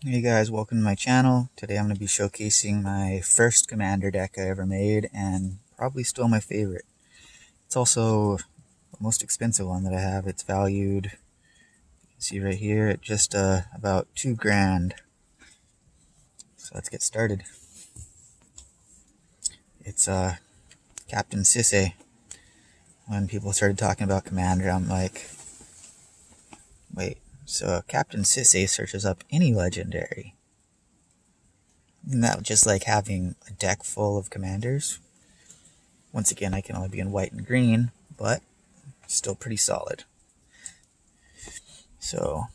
Hey guys, welcome to my channel. Today I'm going to be showcasing my first Commander deck I ever made, and probably still my favorite. It's also the most expensive one that I have. It's valued, you can see right here, at just about $2,000. So let's get started. It's Captain Sisay. When people started talking about Commander, I'm like, wait, so Captain Sisay searches up any legendary? Isn't that just like having a deck full of commanders? Once again, I can only be in white and green, but still pretty solid. So,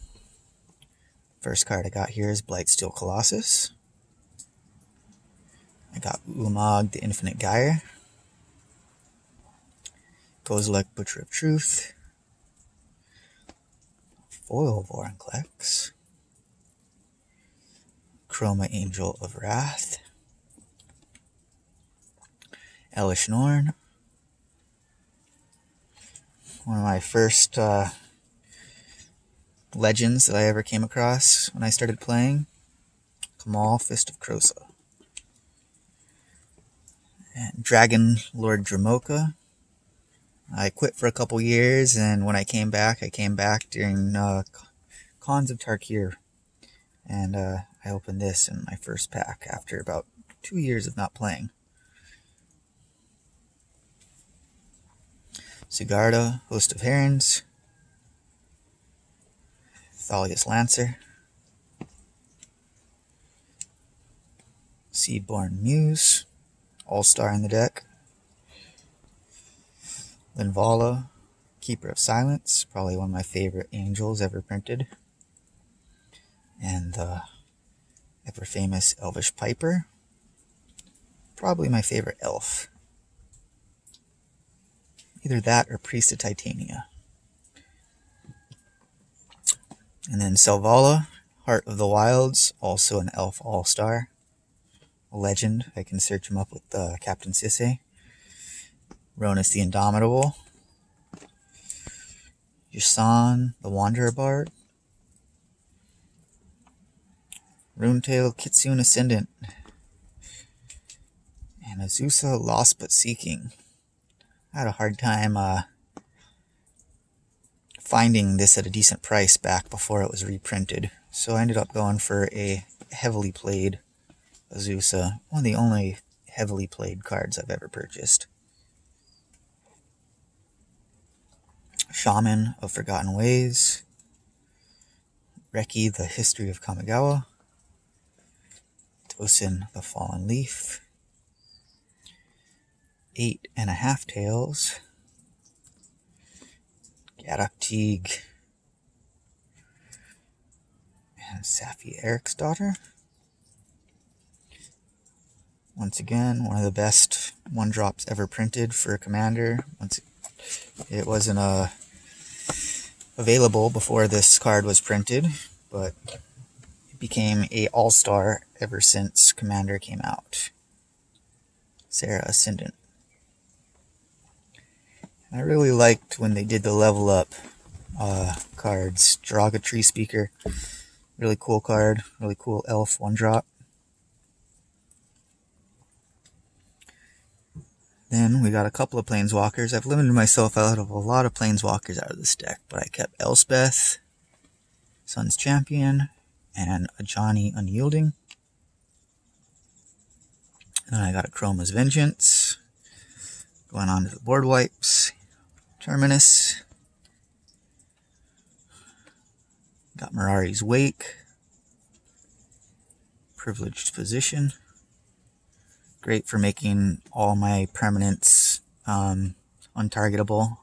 first card I got here is Blightsteel Colossus. I got Ulamog, the Infinite Gyre. Kozilek, Butcher of Truth. Foil Vorinclex. Chroma, Angel of Wrath. Elish Norn. One of my first legends that I ever came across when I started playing. Kamal, Fist of Krosa. And Dragon Lord Dramoka. I quit for a couple years, and when I came back during Khans of Tarkir. And I opened this in my first pack after about 2 years of not playing. Sigarda, Host of Herons. Thalius Lancer. Seedborn Muse, All-Star in the deck. Linvala, Keeper of Silence, probably one of my favorite angels ever printed. And the ever-famous Elvish Piper, probably my favorite elf. Either that or Priest of Titania. And then Selvala, Heart of the Wilds, also an elf all-star. A legend. I can search him up with Captain Sisay. Ronus the Indomitable. Yasan, the Wanderer Bard. Runetail, Kitsune Ascendant. And Azusa, Lost But Seeking. I had a hard time finding this at a decent price back before it was reprinted. So I ended up going for a heavily played Azusa. One of the only heavily played cards I've ever purchased. Shaman of Forgotten Ways. Reki, the History of Kamigawa. Tosin, the Fallen Leaf. 8.5 Tails. Gadok Teague. And Safi Eric's Daughter. Once again, one of the best one-drops ever printed for a Commander. It wasn't available before this card was printed, but it became a all-star ever since Commander came out. Sarah Ascendant. I really liked when they did the level up cards. Jiraga Tree Speaker, really cool card, really cool elf one-drop. Then we got a couple of Planeswalkers. I've limited myself out of a lot of Planeswalkers out of this deck, but I kept Elspeth, Sun's Champion, and Ajani Unyielding. And then I got a Chroma's Vengeance. Going on to the board wipes. Terminus. Got Mirari's Wake. Privileged Position. Great for making all my permanents untargetable.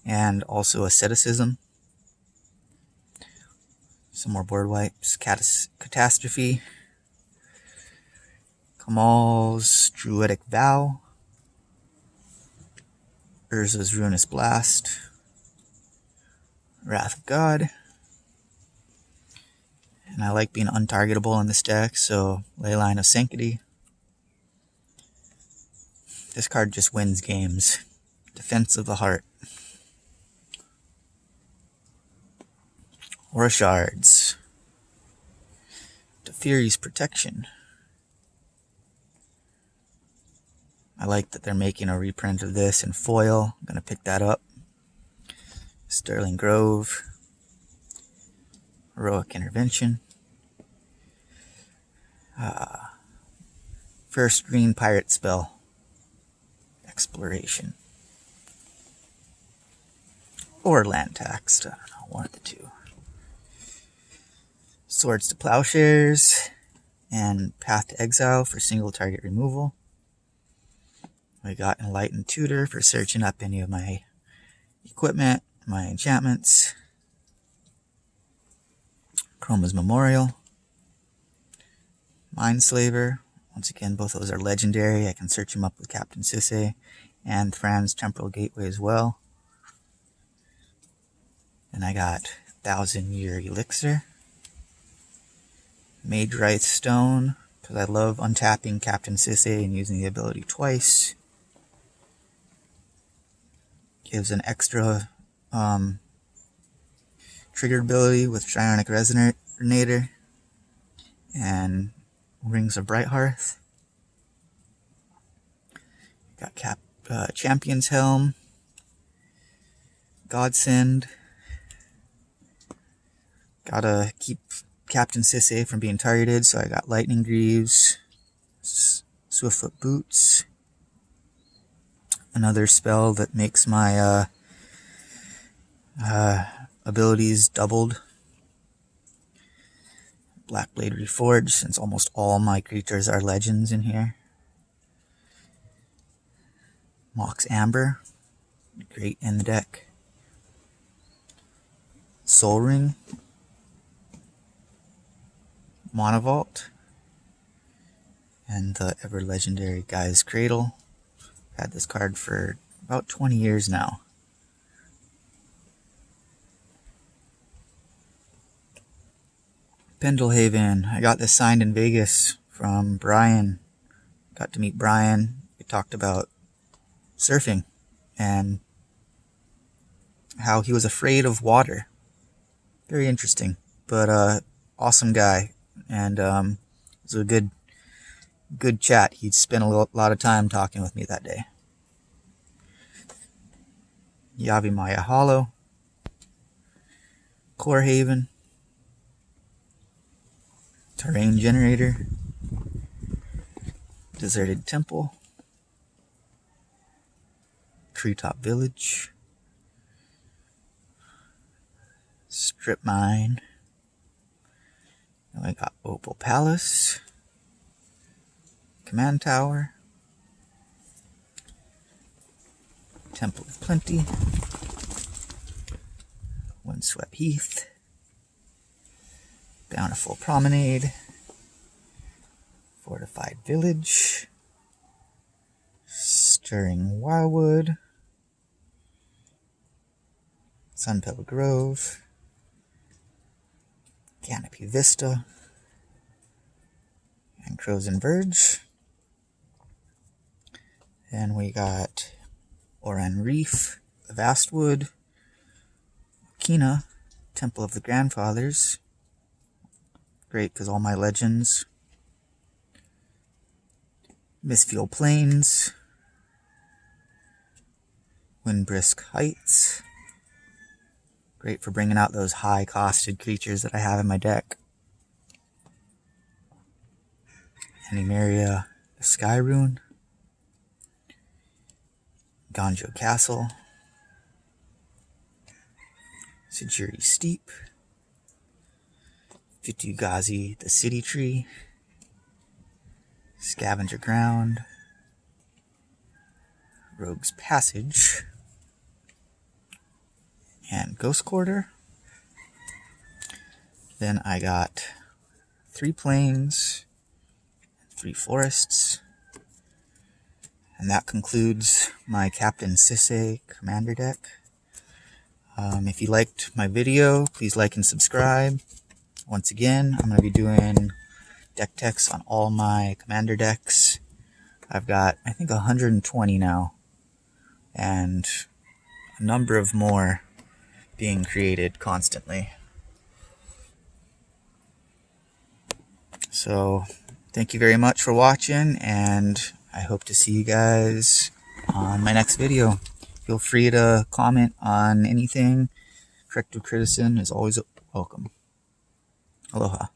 And also Asceticism. Some more board wipes. Catastrophe. Kamal's Druidic Vow. Urza's Ruinous Blast. Wrath of God. And I like being untargetable in this deck, so Leyline of Sanctity. This card just wins games. Defense of the Heart. Aura Shards. to Fury's protection. I like that they're making a reprint of this in foil. I'm going to pick that up. Sterling Grove. Heroic Intervention. First green pirate spell. Exploration. Or land taxed. I don't know, one of the two. Swords to Plowshares. And Path to Exile for single target removal. We got Enlightened Tutor for searching up any of my equipment, my enchantments. Chroma's Memorial. Mindslaver. Once again, both of those are legendary. I can search them up with Captain Sisay and Thran's Temporal Gateway as well. And I got 1,000-Year Elixir. Mage Wraith Stone, because I love untapping Captain Sisay and using the ability twice. Gives an extra triggered ability with Trionic Resonator and Rings of Brighthearth. Got Champion's Helm, Godsend. Gotta keep Captain Sisay from being targeted, so I got Lightning Greaves, Swiftfoot Boots. Another spell that makes my abilities doubled. Blackblade Reforged, since almost all my creatures are legends in here. Mox Amber, great in the deck. Soul Ring. Mana Vault. And the ever legendary Guy's Cradle. Had this card for about 20 years now. Pendelhaven. I got this signed in Vegas from Brian. Got to meet Brian. We talked about surfing and how he was afraid of water. Very interesting, but awesome guy, and it was a good chat. He'd spent a lot of time talking with me that day. Yavimaya Hollow, Core Haven, Terrain Generator, Deserted Temple, Treetop Village, Strip Mine, and we got Opal Palace, Command Tower, Temple of Plenty, Windswept Heath, Bountiful Promenade, Fortified Village, Stirring Wildwood, Sunpebble Grove, Canopy Vista, and Crow's Verge. Then we got Oran Reef, the Vastwood, Kina, Temple of the Grandfathers. Great because all my legends. Mistfield Plains, Windbrisk Heights. Great for bringing out those high-costed creatures that I have in my deck. Animaria, the Sky Rune. Ganjo Castle. Sejiri Steep. Fitugazi, the City Tree. Scavenger Ground. Rogue's Passage. And Ghost Quarter. Then I got 3 plains, 3 forests, and that concludes my Captain Sisay commander deck. If you liked my video, please like and subscribe. Once again, I'm going to be doing deck techs on all my commander decks. I've got, I think, 120 now, and a number of more being created constantly. So thank you very much for watching, and I hope to see you guys on my next video. Feel free to comment on anything. Corrective criticism is always welcome. Aloha.